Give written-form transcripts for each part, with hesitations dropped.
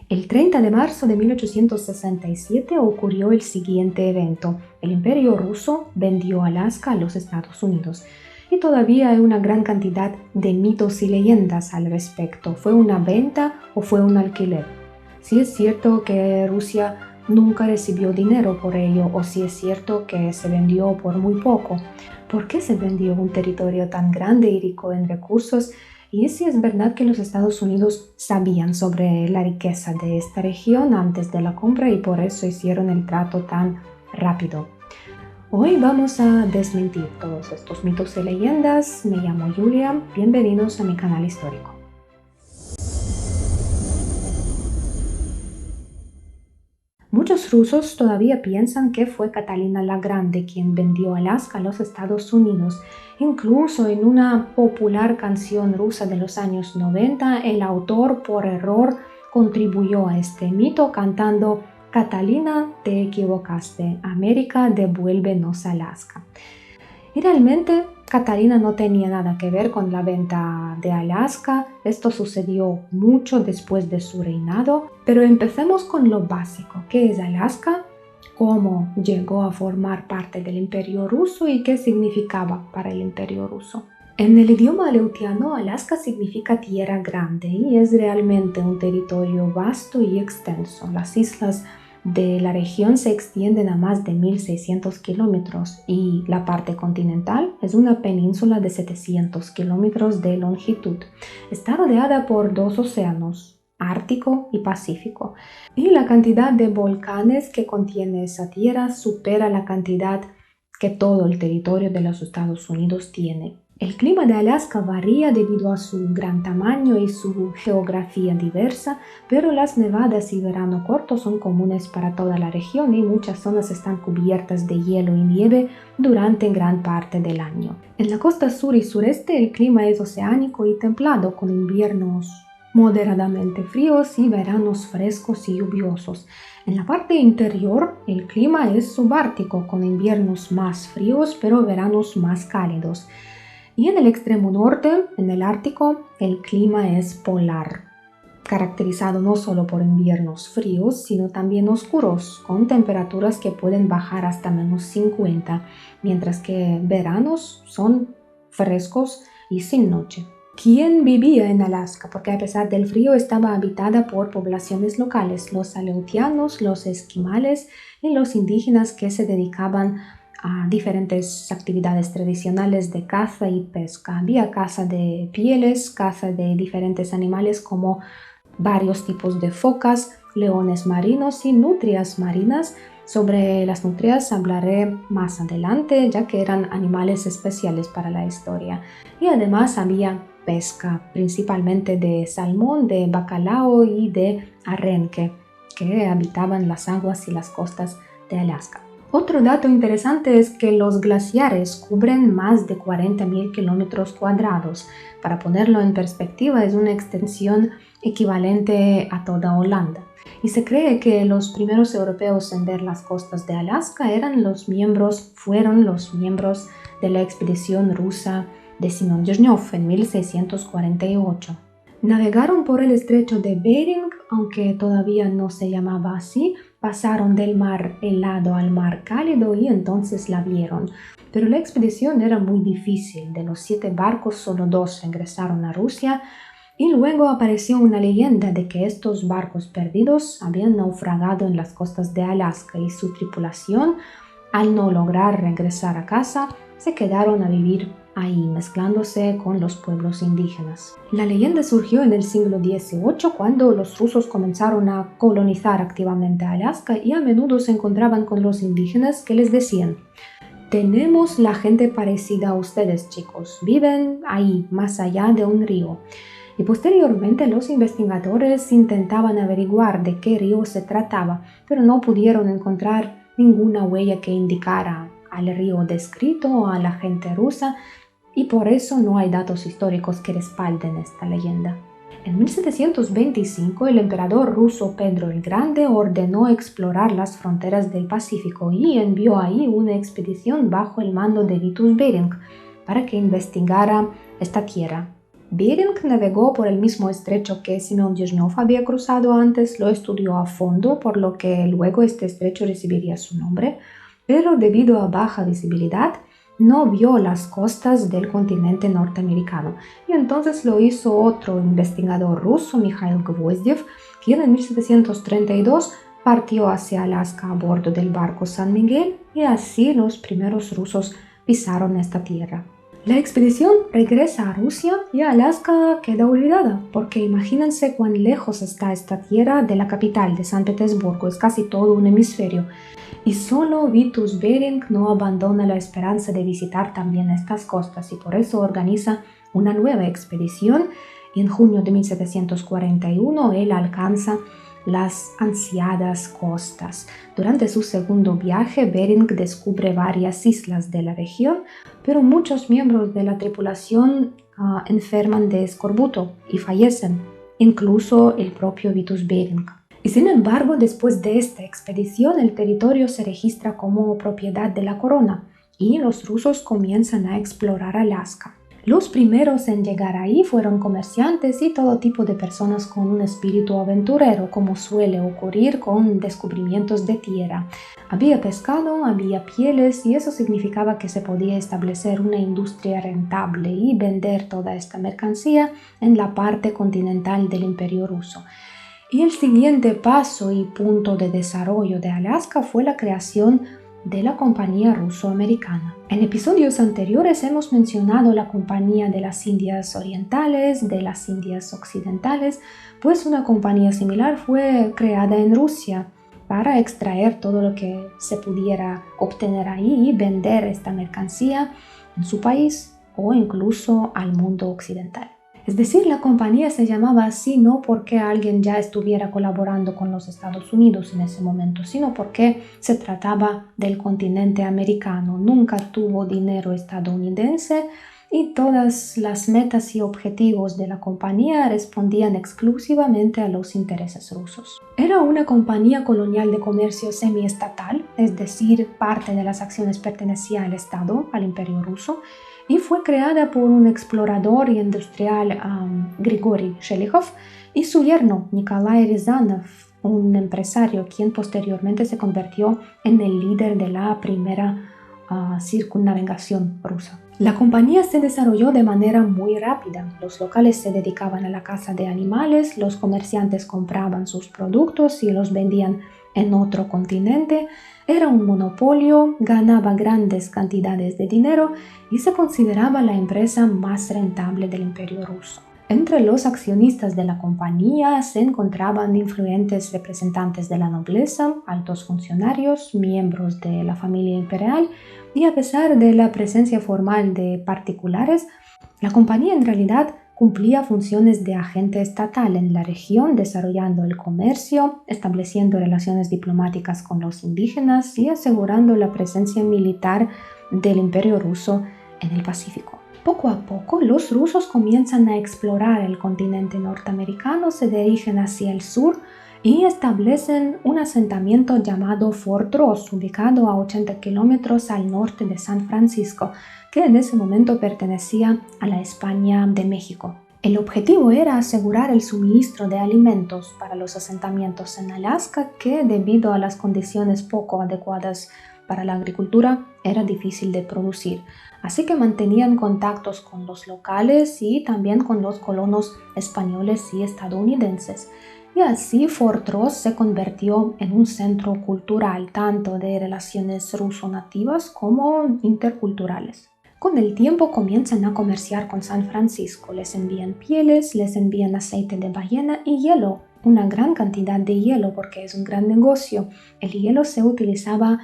El 30 de marzo de 1867 ocurrió el siguiente evento. El Imperio ruso vendió Alaska a los Estados Unidos. Y todavía hay una gran cantidad de mitos y leyendas al respecto. ¿Fue una venta o fue un alquiler? Si es cierto que Rusia nunca recibió dinero por ello, o si es cierto que se vendió por muy poco. ¿Por qué se vendió un territorio tan grande y rico en recursos? Y si es verdad que los Estados Unidos sabían sobre la riqueza de esta región antes de la compra y por eso hicieron el trato tan rápido. Hoy vamos a desmentir todos estos mitos y leyendas. Me llamo Julia, bienvenidos a mi canal histórico. Muchos rusos todavía piensan que fue Catalina la Grande quien vendió Alaska a los Estados Unidos. Incluso en una popular canción rusa de los años 90, el autor por error contribuyó a este mito cantando «Catalina, te equivocaste, América, devuélvenos Alaska». Y realmente Catalina no tenía nada que ver con la venta de Alaska, esto sucedió mucho después de su reinado, pero empecemos con lo básico, ¿qué es Alaska? ¿Cómo llegó a formar parte del Imperio Ruso y qué significaba para el Imperio Ruso? En el idioma aleutiano, Alaska significa tierra grande y es realmente un territorio vasto y extenso. Las islas de la región se extienden a más de 1.600 kilómetros y la parte continental es una península de 700 kilómetros de longitud. Está rodeada por dos océanos, Ártico y Pacífico, y la cantidad de volcanes que contiene esa tierra supera la cantidad que todo el territorio de los Estados Unidos tiene. El clima de Alaska varía debido a su gran tamaño y su geografía diversa, pero las nevadas y verano corto son comunes para toda la región y muchas zonas están cubiertas de hielo y nieve durante gran parte del año. En la costa sur y sureste el clima es oceánico y templado, con inviernos moderadamente fríos y veranos frescos y lluviosos. En la parte interior el clima es subártico, con inviernos más fríos pero veranos más cálidos. Y en el extremo norte, en el Ártico, el clima es polar, caracterizado no solo por inviernos fríos, sino también oscuros, con temperaturas que pueden bajar hasta -50, mientras que veranos son frescos y sin noche. ¿Quién vivía en Alaska? Porque a pesar del frío estaba habitada por poblaciones locales, los aleutianos, los esquimales y los indígenas que se dedicaban a diferentes actividades tradicionales de caza y pesca. Había caza de pieles, caza de diferentes animales como varios tipos de focas, leones marinos y nutrias marinas. Sobre las nutrias hablaré más adelante, ya que eran animales especiales para la historia. Y además había pesca, principalmente de salmón, de bacalao y de arenque, que habitaban las aguas y las costas de Alaska. Otro dato interesante es que los glaciares cubren más de 40.000 kilómetros cuadrados. Para ponerlo en perspectiva, es una extensión equivalente a toda Holanda. Y se cree que los primeros europeos en ver las costas de Alaska fueron los miembros de la expedición rusa de Simón Yezhnev en 1648. Navegaron por el estrecho de Bering, aunque todavía no se llamaba así, pasaron del mar helado al mar cálido y entonces la vieron. Pero la expedición era muy difícil. De los 7 barcos, solo 2 regresaron a Rusia y luego apareció una leyenda de que estos barcos perdidos habían naufragado en las costas de Alaska y su tripulación, al no lograr regresar a casa, se quedaron a vivir ahí, mezclándose con los pueblos indígenas. La leyenda surgió en el siglo XVIII, cuando los rusos comenzaron a colonizar activamente Alaska y a menudo se encontraban con los indígenas que les decían: «Tenemos la gente parecida a ustedes, chicos, viven ahí, más allá de un río». Y posteriormente los investigadores intentaban averiguar de qué río se trataba, pero no pudieron encontrar ninguna huella que indicara al río descrito o a la gente rusa, y por eso no hay datos históricos que respalden esta leyenda. En 1725 el emperador ruso Pedro el Grande ordenó explorar las fronteras del Pacífico y envió ahí una expedición bajo el mando de Vitus Bering para que investigara esta tierra Bering navegó por el mismo estrecho que Semyon Dezhnev había cruzado antes, lo estudió a fondo, por lo que luego este estrecho recibiría su nombre, pero debido a baja visibilidad, no vio las costas del continente norteamericano, y entonces lo hizo otro investigador ruso, Mikhail Gvozdiev, quien en 1732 partió hacia Alaska a bordo del barco San Miguel, y así los primeros rusos pisaron esta tierra. La expedición regresa a Rusia y Alaska queda olvidada, porque imagínense cuán lejos está esta tierra de la capital, de San Petersburgo, es casi todo un hemisferio. Y solo Vitus Bering no abandona la esperanza de visitar también estas costas y por eso organiza una nueva expedición y en junio de 1741 él alcanza las ansiadas costas. Durante su segundo viaje, Bering descubre varias islas de la región, pero muchos miembros de la tripulación enferman de escorbuto y fallecen, incluso el propio Vitus Bering. Y sin embargo, después de esta expedición, el territorio se registra como propiedad de la corona y los rusos comienzan a explorar Alaska. Los primeros en llegar ahí fueron comerciantes y todo tipo de personas con un espíritu aventurero, como suele ocurrir con descubrimientos de tierra. Había pescado, había pieles y eso significaba que se podía establecer una industria rentable y vender toda esta mercancía en la parte continental del Imperio ruso. Y el siguiente paso y punto de desarrollo de Alaska fue la creación de la Compañía Ruso-Americana. En episodios anteriores hemos mencionado la Compañía de las Indias Orientales, de las Indias Occidentales, pues una compañía similar fue creada en Rusia para extraer todo lo que se pudiera obtener ahí y vender esta mercancía en su país o incluso al mundo occidental. Es decir, la compañía se llamaba así no porque alguien ya estuviera colaborando con los Estados Unidos en ese momento, sino porque se trataba del continente americano. Nunca tuvo dinero estadounidense y todas las metas y objetivos de la compañía respondían exclusivamente a los intereses rusos. Era una compañía colonial de comercio semiestatal, es decir, parte de las acciones pertenecía al Estado, al Imperio ruso, y fue creada por un explorador y industrial Grigori Shelikhov y su yerno Nikolai Ryazanov, un empresario quien posteriormente se convirtió en el líder de la primera circunnavegación rusa. La compañía se desarrolló de manera muy rápida. Los locales se dedicaban a la caza de animales, los comerciantes compraban sus productos y los vendían en otro continente. Era un monopolio, ganaba grandes cantidades de dinero y se consideraba la empresa más rentable del Imperio ruso. Entre los accionistas de la compañía se encontraban influyentes representantes de la nobleza, altos funcionarios, miembros de la familia imperial y a pesar de la presencia formal de particulares, la compañía en realidad cumplía funciones de agente estatal en la región, desarrollando el comercio, estableciendo relaciones diplomáticas con los indígenas y asegurando la presencia militar del Imperio ruso en el Pacífico. Poco a poco, los rusos comienzan a explorar el continente norteamericano, se dirigen hacia el sur y establecen un asentamiento llamado Fort Ross, ubicado a 80 kilómetros al norte de San Francisco, que en ese momento pertenecía a la España de México. El objetivo era asegurar el suministro de alimentos para los asentamientos en Alaska, que debido a las condiciones poco adecuadas para la agricultura era difícil de producir. Así que mantenían contactos con los locales y también con los colonos españoles y estadounidenses. Y así Fort Ross se convirtió en un centro cultural, tanto de relaciones ruso-nativas como interculturales. Con el tiempo comienzan a comerciar con San Francisco, les envían pieles, les envían aceite de ballena y hielo, una gran cantidad de hielo porque es un gran negocio. El hielo se utilizaba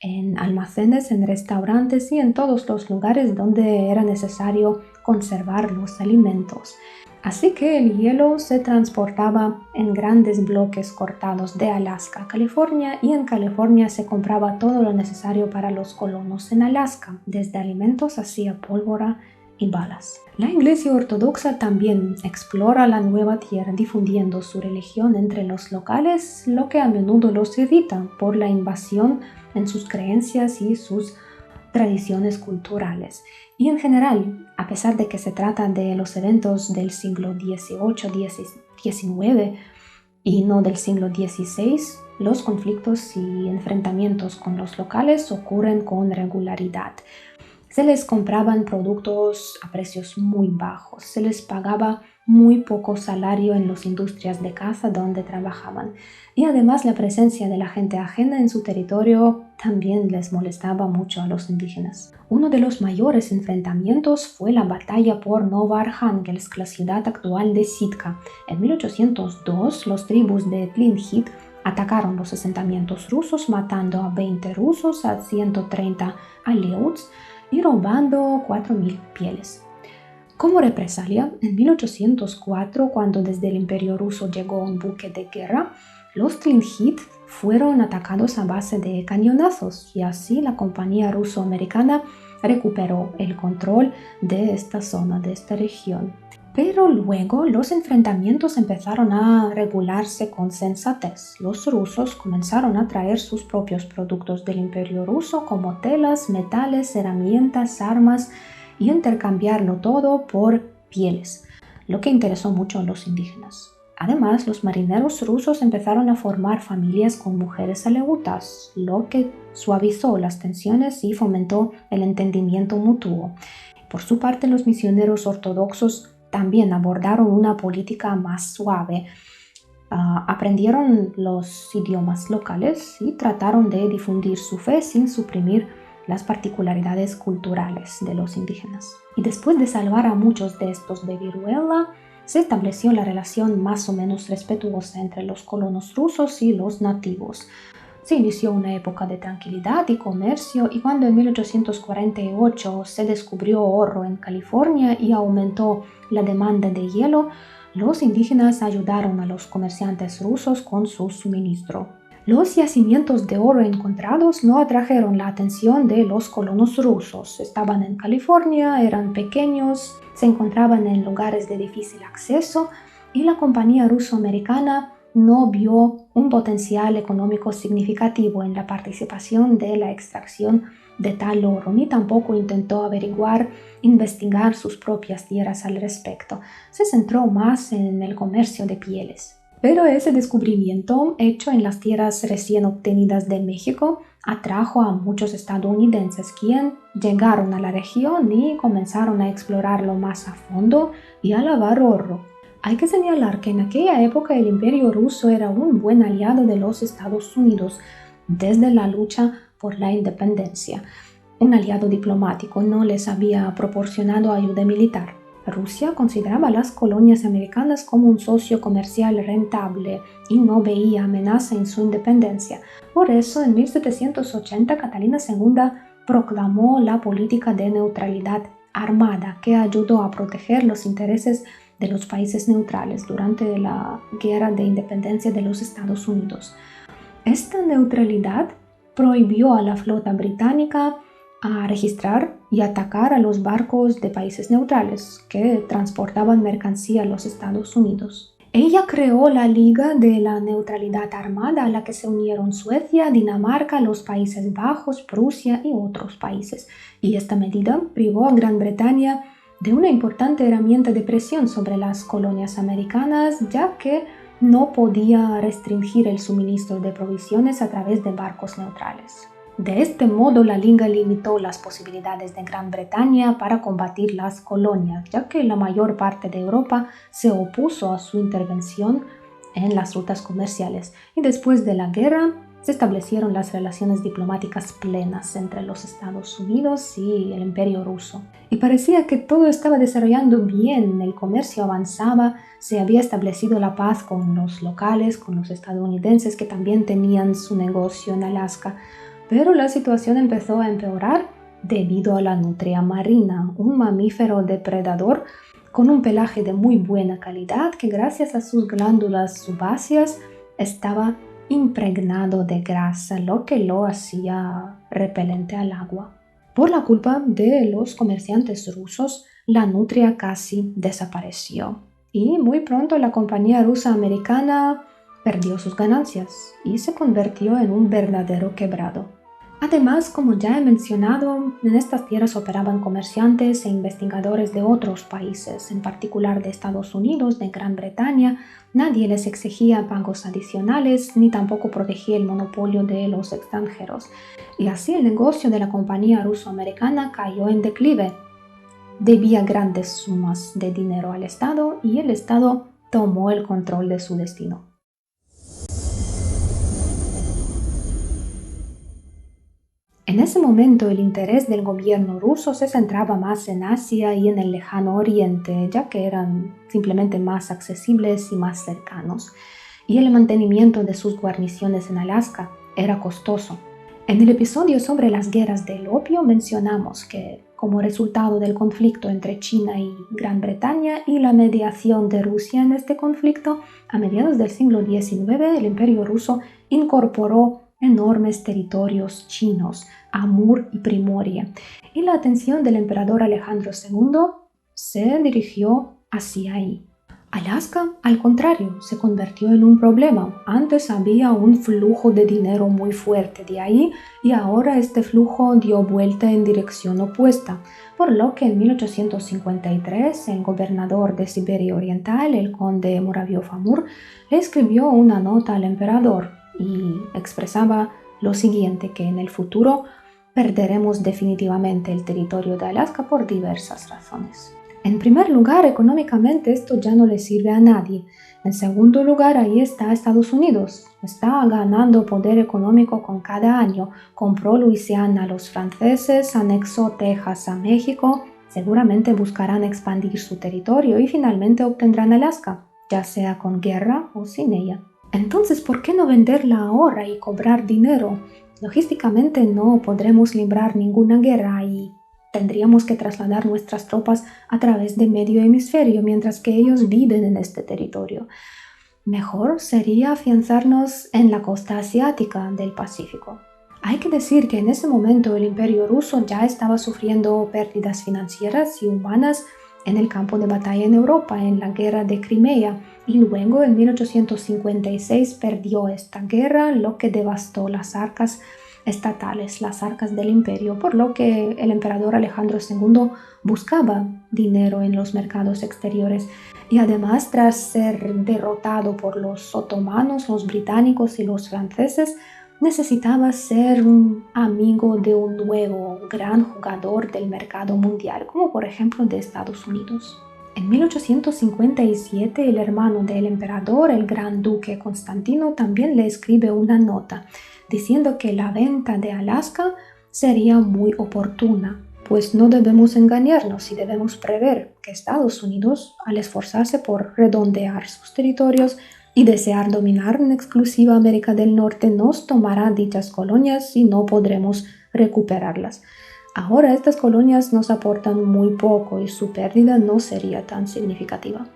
en almacenes, en restaurantes y en todos los lugares donde era necesario conservar los alimentos. Así que el hielo se transportaba en grandes bloques cortados de Alaska a California y en California se compraba todo lo necesario para los colonos en Alaska, desde alimentos hasta pólvora y balas. La Iglesia Ortodoxa también explora la nueva tierra difundiendo su religión entre los locales, lo que a menudo los irrita por la invasión en sus creencias y sus tradiciones culturales. Y en general, a pesar de que se trata de los eventos del siglo XVIII, XIX y no del siglo XVI, los conflictos y enfrentamientos con los locales ocurren con regularidad. Se les compraban productos a precios muy bajos, se les pagaba muy poco salario en las industrias de caza donde trabajaban y además la presencia de la gente ajena en su territorio también les molestaba mucho a los indígenas. Uno de los mayores enfrentamientos fue la batalla por Novoarjángelsk, la ciudad actual de Sitka. En 1802, los tribus de Tlingit atacaron los asentamientos rusos, matando a 20 rusos, a 130 aleuts y robando 4.000 pieles. Como represalia, en 1804, cuando desde el Imperio ruso llegó un buque de guerra, los Tlingit fueron atacados a base de cañonazos y así la compañía ruso-americana recuperó el control de esta zona, de esta región. Pero luego los enfrentamientos empezaron a regularse con sensatez. Los rusos comenzaron a traer sus propios productos del Imperio ruso como telas, metales, herramientas, armas y intercambiarlo todo por pieles, lo que interesó mucho a los indígenas. Además, los marineros rusos empezaron a formar familias con mujeres aleutas, lo que suavizó las tensiones y fomentó el entendimiento mutuo. Por su parte, los misioneros ortodoxos también abordaron una política más suave. Aprendieron los idiomas locales y trataron de difundir su fe sin suprimir las particularidades culturales de los indígenas. Y después de salvar a muchos de estos de viruela, se estableció la relación más o menos respetuosa entre los colonos rusos y los nativos. Se inició una época de tranquilidad y comercio y cuando en 1848 se descubrió oro en California y aumentó la demanda de hielo, los indígenas ayudaron a los comerciantes rusos con su suministro. Los yacimientos de oro encontrados no atrajeron la atención de los colonos rusos. Estaban en California, eran pequeños, se encontraban en lugares de difícil acceso y la compañía ruso-americana no vio un potencial económico significativo en la participación de la extracción de tal oro, ni tampoco intentó investigar sus propias tierras al respecto. Se centró más en el comercio de pieles. Pero ese descubrimiento, hecho en las tierras recién obtenidas de México, atrajo a muchos estadounidenses, quienes llegaron a la región y comenzaron a explorarlo más a fondo y a lavar oro. Hay que señalar que en aquella época el Imperio ruso era un buen aliado de los Estados Unidos desde la lucha por la independencia. Un aliado diplomático no les había proporcionado ayuda militar. Rusia consideraba a las colonias americanas como un socio comercial rentable y no veía amenaza en su independencia. Por eso, en 1780, Catalina II proclamó la política de neutralidad armada, que ayudó a proteger los intereses de los países neutrales durante la Guerra de Independencia de los Estados Unidos. Esta neutralidad prohibió a la flota británica a registrar y atacar a los barcos de países neutrales que transportaban mercancía a los Estados Unidos. Ella creó la Liga de la Neutralidad Armada a la que se unieron Suecia, Dinamarca, los Países Bajos, Prusia y otros países. Y esta medida privó a Gran Bretaña de una importante herramienta de presión sobre las colonias americanas, ya que no podía restringir el suministro de provisiones a través de barcos neutrales. De este modo, la Liga limitó las posibilidades de Gran Bretaña para combatir las colonias, ya que la mayor parte de Europa se opuso a su intervención en las rutas comerciales. Y después de la guerra, se establecieron las relaciones diplomáticas plenas entre los Estados Unidos y el Imperio ruso. Y parecía que todo estaba desarrollando bien, el comercio avanzaba, se había establecido la paz con los locales, con los estadounidenses que también tenían su negocio en Alaska. Pero la situación empezó a empeorar debido a la nutria marina, un mamífero depredador con un pelaje de muy buena calidad que gracias a sus glándulas sebáceas estaba impregnado de grasa, lo que lo hacía repelente al agua. Por la culpa de los comerciantes rusos, la nutria casi desapareció y muy pronto la compañía rusa-americana perdió sus ganancias y se convirtió en un verdadero quebrado. Además, como ya he mencionado, en estas tierras operaban comerciantes e investigadores de otros países, en particular de Estados Unidos, de Gran Bretaña. Nadie les exigía pagos adicionales ni tampoco protegía el monopolio de los extranjeros. Y así el negocio de la compañía ruso-americana cayó en declive. Debía grandes sumas de dinero al Estado y el Estado tomó el control de su destino. En ese momento el interés del gobierno ruso se centraba más en Asia y en el lejano oriente, ya que eran simplemente más accesibles y más cercanos, y el mantenimiento de sus guarniciones en Alaska era costoso. En el episodio sobre las guerras del opio mencionamos que, como resultado del conflicto entre China y Gran Bretaña y la mediación de Rusia en este conflicto, a mediados del siglo XIX el Imperio ruso incorporó enormes territorios chinos, Amur y Primorie, y la atención del emperador Alejandro II se dirigió hacia ahí. Alaska, al contrario, se convirtió en un problema. Antes había un flujo de dinero muy fuerte de ahí y ahora este flujo dio vuelta en dirección opuesta, por lo que en 1853 el gobernador de Siberia Oriental, el conde Muravyov-Amur, le escribió una nota al emperador y expresaba lo siguiente, que en el futuro perderemos definitivamente el territorio de Alaska por diversas razones. En primer lugar, económicamente esto ya no le sirve a nadie. En segundo lugar, ahí está Estados Unidos. Está ganando poder económico con cada año. Compró Luisiana a los franceses, anexó Texas a México. Seguramente buscarán expandir su territorio y finalmente obtendrán Alaska, ya sea con guerra o sin ella. Entonces, ¿por qué no venderla ahora y cobrar dinero? Logísticamente no podremos librar ninguna guerra y tendríamos que trasladar nuestras tropas a través de medio hemisferio mientras que ellos viven en este territorio. Mejor sería afianzarnos en la costa asiática del Pacífico. Hay que decir que en ese momento el Imperio ruso ya estaba sufriendo pérdidas financieras y humanas en el campo de batalla en Europa, en la guerra de Crimea, y luego en 1856 perdió esta guerra, lo que devastó las arcas estatales, las arcas del imperio, por lo que el emperador Alejandro II buscaba dinero en los mercados exteriores. Y además, tras ser derrotado por los otomanos, los británicos y los franceses, necesitaba ser un amigo de un nuevo gran jugador del mercado mundial, como por ejemplo de Estados Unidos. En 1857 el hermano del emperador, el gran duque Constantino, también le escribe una nota diciendo que la venta de Alaska sería muy oportuna, pues no debemos engañarnos y debemos prever que Estados Unidos, al esforzarse por redondear sus territorios y desear dominar en exclusiva América del Norte, nos tomará dichas colonias y no podremos recuperarlas. Ahora estas colonias nos aportan muy poco y su pérdida no sería tan significativa.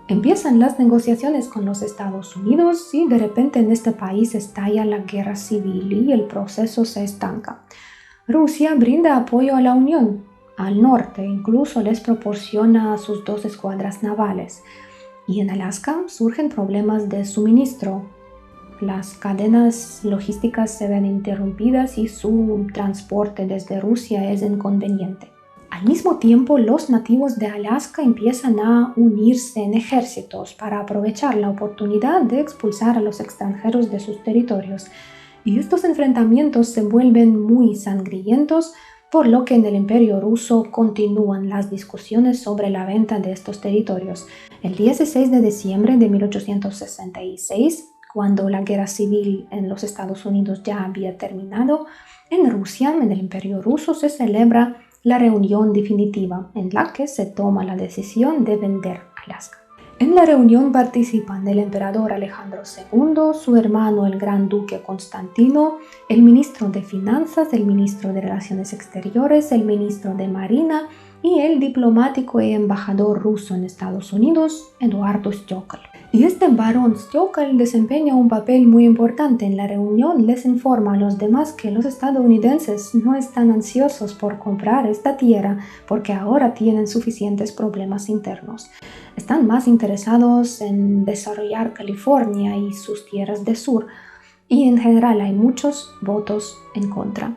Empiezan las negociaciones con los Estados Unidos y de repente en este país estalla la guerra civil y el proceso se estanca. Rusia brinda apoyo a la Unión, al norte, incluso les proporciona sus 2 escuadras navales. Y en Alaska surgen problemas de suministro. Las cadenas logísticas se ven interrumpidas y su transporte desde Rusia es inconveniente. Al mismo tiempo, los nativos de Alaska empiezan a unirse en ejércitos para aprovechar la oportunidad de expulsar a los extranjeros de sus territorios. Y estos enfrentamientos se vuelven muy sangrientos, por lo que en el Imperio ruso continúan las discusiones sobre la venta de estos territorios. El 16 de diciembre de 1866, cuando la guerra civil en los Estados Unidos ya había terminado, en Rusia, en el Imperio ruso, se celebra la reunión definitiva en la que se toma la decisión de vender Alaska. En la reunión participan el emperador Alejandro II, su hermano el gran duque Constantino, el ministro de Finanzas, el ministro de Relaciones Exteriores, el ministro de Marina y el diplomático y embajador ruso en Estados Unidos, Eduardo Stjokal. Y este barón Stjokal desempeña un papel muy importante en la reunión. Les informa a los demás que los estadounidenses no están ansiosos por comprar esta tierra porque ahora tienen suficientes problemas internos. Están más interesados en desarrollar California y sus tierras del sur. Y en general hay muchos votos en contra.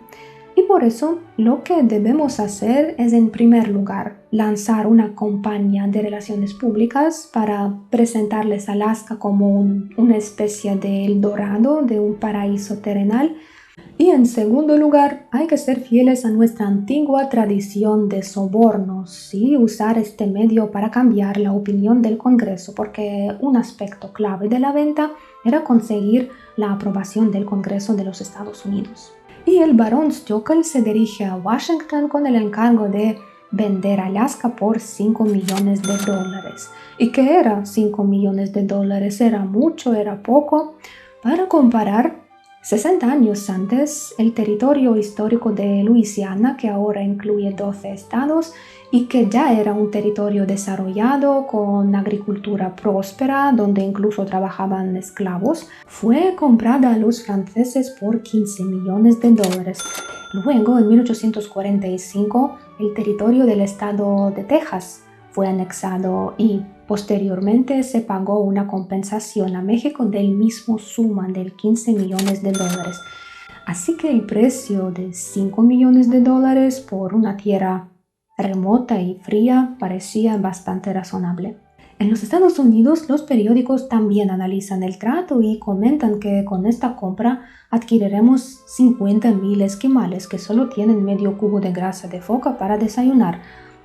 Y por eso lo que debemos hacer es, en primer lugar, lanzar una campaña de relaciones públicas para presentarles a Alaska como una especie de Eldorado, de un paraíso terrenal. Y en segundo lugar, hay que ser fieles a nuestra antigua tradición de sobornos y usar este medio para cambiar la opinión del Congreso, porque un aspecto clave de la venta era conseguir la aprobación del Congreso de los Estados Unidos. Y el barón Stoeckel se dirige a Washington con el encargo de vender Alaska por $5 millones. ¿Y qué era $5 millones? ¿Era mucho? ¿Era poco? Para comparar, 60 años antes, el territorio histórico de Luisiana, que ahora incluye 12 estados y que ya era un territorio desarrollado con agricultura próspera, donde incluso trabajaban esclavos, fue comprada a los franceses por $15 millones. Luego, en 1845, el territorio del estado de Texas fue anexado y posteriormente se pagó una compensación a México del mismo suma del $15 millones. Así que el precio de $5 millones por una tierra remota y fría parecía bastante razonable. En los Estados Unidos, los periódicos también analizan el trato y comentan que con esta compra adquiriremos 50.000 esquimales que solo tienen medio cubo de grasa de foca para desayunar.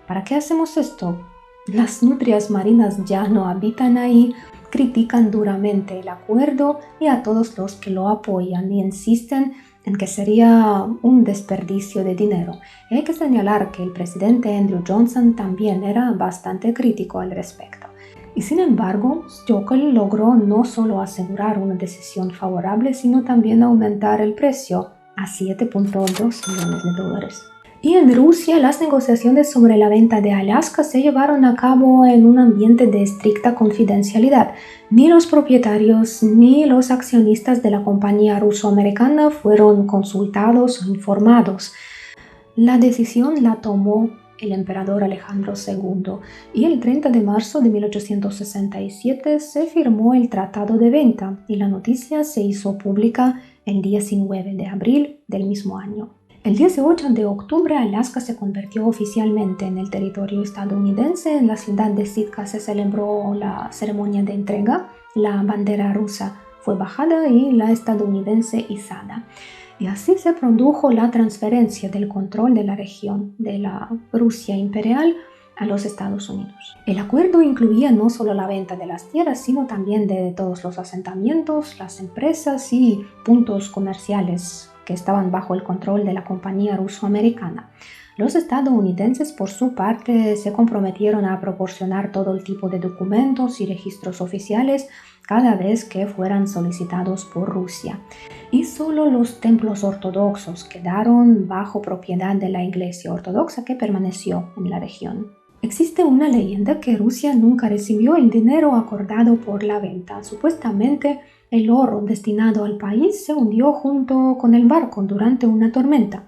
¿Para qué hacemos esto? Las nutrias marinas ya no habitan ahí, critican duramente el acuerdo y a todos los que lo apoyan y insisten en que sería un desperdicio de dinero. Y hay que señalar que el presidente Andrew Johnson también era bastante crítico al respecto. Y sin embargo, Stoeckel logró no solo asegurar una decisión favorable, sino también aumentar el precio a $7.2 millones. Y en Rusia, las negociaciones sobre la venta de Alaska se llevaron a cabo en un ambiente de estricta confidencialidad. Ni los propietarios ni los accionistas de la compañía ruso-americana fueron consultados o informados. La decisión la tomó el emperador Alejandro II y el 30 de marzo de 1867 se firmó el tratado de venta y la noticia se hizo pública el 19 de abril del mismo año. El 18 de octubre, Alaska se convirtió oficialmente en el territorio estadounidense. En la ciudad de Sitka se celebró la ceremonia de entrega. La bandera rusa fue bajada y la estadounidense izada. Y así se produjo la transferencia del control de la región de la Rusia imperial a los Estados Unidos. El acuerdo incluía no solo la venta de las tierras, sino también de todos los asentamientos, las empresas y puntos comerciales que estaban bajo el control de la compañía ruso-americana. Los estadounidenses, por su parte, se comprometieron a proporcionar todo el tipo de documentos y registros oficiales cada vez que fueran solicitados por Rusia. Y solo los templos ortodoxos quedaron bajo propiedad de la Iglesia Ortodoxa que permaneció en la región. Existe una leyenda que Rusia nunca recibió el dinero acordado por la venta. Supuestamente, el oro destinado al país se hundió junto con el barco durante una tormenta.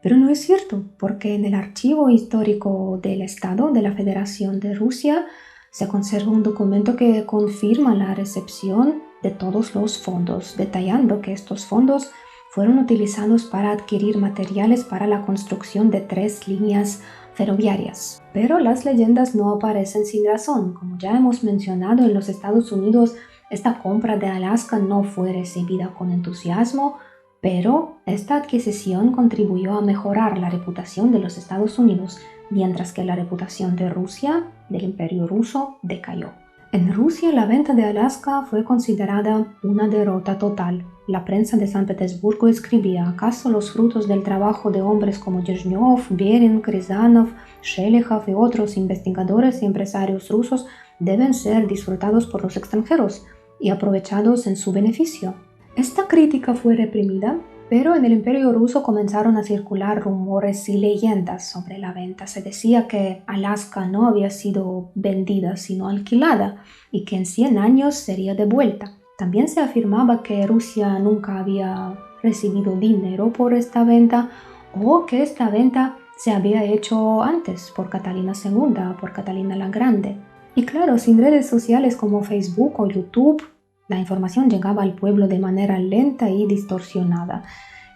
Pero no es cierto, porque en el archivo histórico del Estado de la Federación de Rusia se conserva un documento que confirma la recepción de todos los fondos, detallando que estos fondos fueron utilizados para adquirir materiales para la construcción de 3 líneas ferroviarias. Pero las leyendas no aparecen sin razón. Como ya hemos mencionado, en los Estados Unidos esta compra de Alaska no fue recibida con entusiasmo, pero esta adquisición contribuyó a mejorar la reputación de los Estados Unidos, mientras que la reputación de Rusia, del Imperio Ruso, decayó. En Rusia, la venta de Alaska fue considerada una derrota total. La prensa de San Petersburgo escribía: ¿acaso los frutos del trabajo de hombres como Yezhnev, Bering, Ryazanov, Shelihov y otros investigadores y empresarios rusos deben ser disfrutados por los extranjeros y aprovechados en su beneficio? Esta crítica fue reprimida, pero en el Imperio Ruso comenzaron a circular rumores y leyendas sobre la venta. Se decía que Alaska no había sido vendida, sino alquilada, y que en 100 años sería devuelta. También se afirmaba que Rusia nunca había recibido dinero por esta venta, o que esta venta se había hecho antes por Catalina II, por Catalina la Grande. Y claro, sin redes sociales como Facebook o YouTube, la información llegaba al pueblo de manera lenta y distorsionada.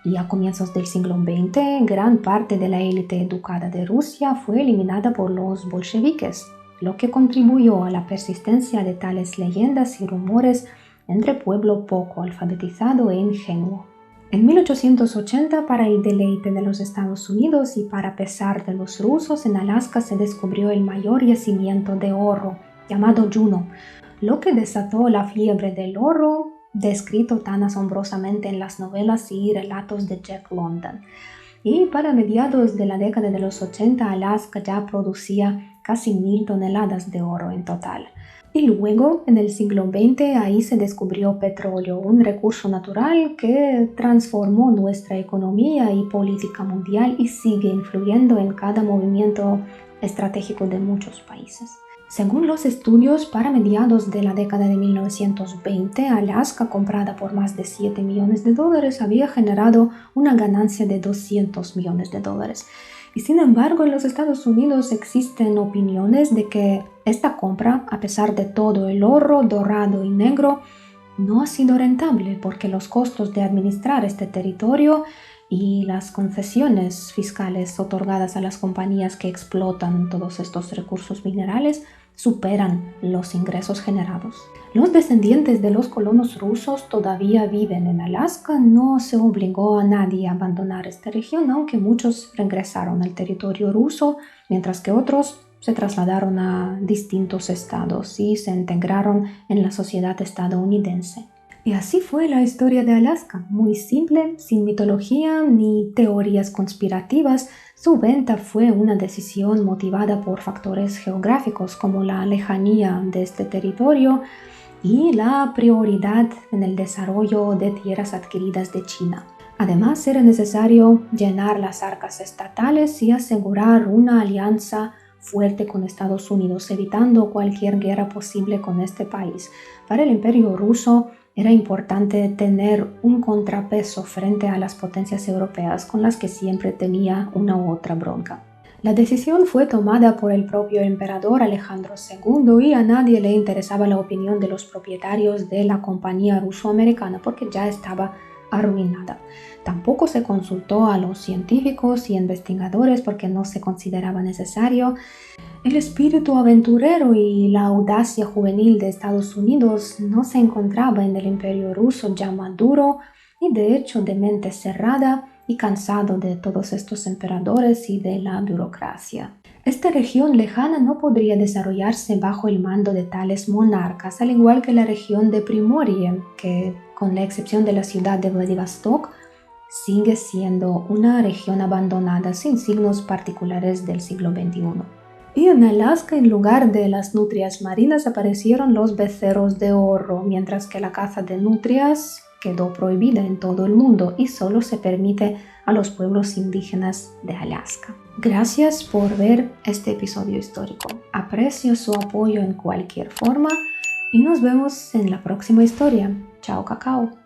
Y a comienzos del siglo XX, gran parte de la élite educada de Rusia fue eliminada por los bolcheviques, lo que contribuyó a la persistencia de tales leyendas y rumores entre pueblo poco alfabetizado e ingenuo. En 1880, para el deleite de los Estados Unidos y para pesar de los rusos, en Alaska se descubrió el mayor yacimiento de oro, llamado Juno, lo que desató la fiebre del oro, descrito tan asombrosamente en las novelas y relatos de Jack London. Y para mediados de la década de los 80, Alaska ya producía casi 1,000 toneladas de oro en total. Y luego, en el siglo XX, ahí se descubrió petróleo, un recurso natural que transformó nuestra economía y política mundial y sigue influyendo en cada movimiento estratégico de muchos países. Según los estudios, para mediados de la década de 1920, Alaska, comprada por más de $7 millones, había generado una ganancia de $200 millones. Y sin embargo, en los Estados Unidos existen opiniones de que esta compra, a pesar de todo el oro dorado y negro, no ha sido rentable porque los costos de administrar este territorio y las concesiones fiscales otorgadas a las compañías que explotan todos estos recursos minerales superan los ingresos generados. Los descendientes de los colonos rusos todavía viven en Alaska. No se obligó a nadie a abandonar esta región, aunque muchos regresaron al territorio ruso, mientras que otros se trasladaron a distintos estados y se integraron en la sociedad estadounidense. Y así fue la historia de Alaska, muy simple, sin mitología ni teorías conspirativas. Su venta fue una decisión motivada por factores geográficos como la lejanía de este territorio y la prioridad en el desarrollo de tierras adquiridas de China. Además, era necesario llenar las arcas estatales y asegurar una alianza fuerte con Estados Unidos, evitando cualquier guerra posible con este país. Para el Imperio ruso, era importante tener un contrapeso frente a las potencias europeas con las que siempre tenía una u otra bronca. La decisión fue tomada por el propio emperador Alejandro II y a nadie le interesaba la opinión de los propietarios de la compañía ruso-americana porque ya estaba arruinada. Tampoco se consultó a los científicos y investigadores porque no se consideraba necesario. El espíritu aventurero y la audacia juvenil de Estados Unidos no se encontraba en el Imperio ruso ya maduro y de hecho de mente cerrada y cansado de todos estos emperadores y de la burocracia. Esta región lejana no podría desarrollarse bajo el mando de tales monarcas, al igual que la región de Primorie, que con la excepción de la ciudad de Vladivostok, sigue siendo una región abandonada sin signos particulares del siglo XXI. Y en Alaska, en lugar de las nutrias marinas, aparecieron los becerros de oro, mientras que la caza de nutrias quedó prohibida en todo el mundo y solo se permite a los pueblos indígenas de Alaska. Gracias por ver este episodio histórico. Aprecio su apoyo en cualquier forma y nos vemos en la próxima historia. Chao, cacao.